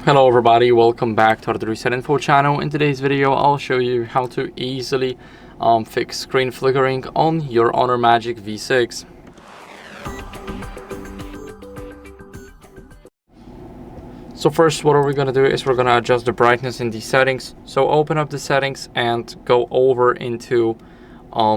Hello everybody, welcome back to HardReset.Info channel. In today's video, I'll show you how to easily fix screen flickering on your Honor Magic V6. So first, what we're going to do is we're going to adjust the brightness in the settings. So open up the settings and go over into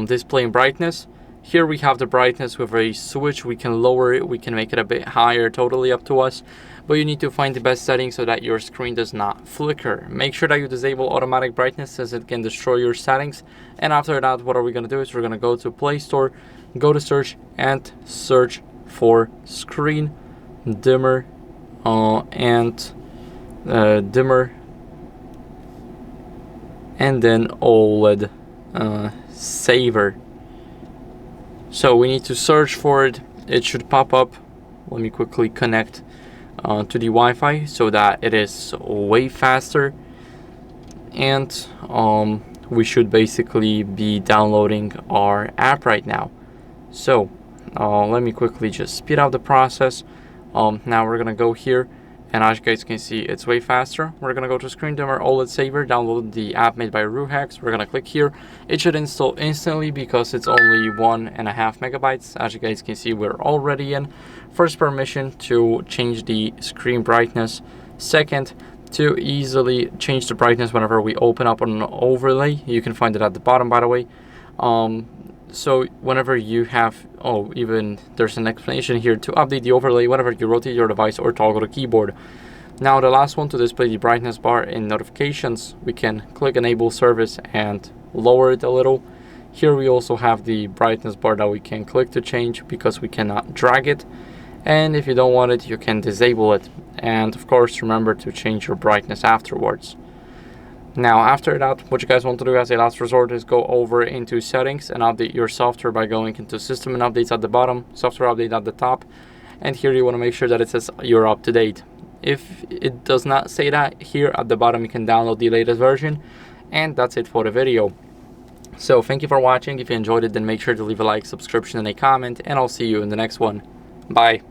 display and brightness. Here we have the brightness with a switch. We can lower it, we can make it a bit higher, totally up to us. But you need to find the best setting so that your screen does not flicker. Make sure that you disable automatic brightness, as it can destroy your settings. And after that, what are we going to do is we're going to go to Play Store, go to search, and search for ScreenDimmer dimmer, and then OLED saver. So we need to search for it. It should pop up. Let me quickly connect to the Wi-Fi so that it is way faster, and we should basically be downloading our app right now. So let me quickly just speed up the process. Now we're gonna go here, and as you guys can see, it's way faster. We're gonna go to ScreenDimmer OLED Saver, download the app made by Ruhex. We're gonna click here. It should install instantly because it's only 1.5 megabytes. As you guys can see, we're already in. First, permission to change the screen brightness. Second, to easily change the brightness whenever we open up an overlay. You can find it at the bottom, by the way. So whenever you have, even there's an explanation here to update the overlay whenever you rotate your device or toggle the keyboard. Now the last one, to display the brightness bar in notifications, we can click enable service and lower it a little. Here we also have the brightness bar that we can click to change because we cannot drag it. And if you don't want it, you can disable it. And of course, remember to change your brightness afterwards. Now after that, what you guys want to do as a last resort is go over into settings and update your software by going into system and updates at the bottom, software update at the top, and here you want to make sure that it says you're up to date. If it does not say that, here at the bottom you can download the latest version. And that's it for the video. So thank you for watching. If you enjoyed it, then make sure to leave a like, subscription, and a comment, and I'll see you in the next one. Bye.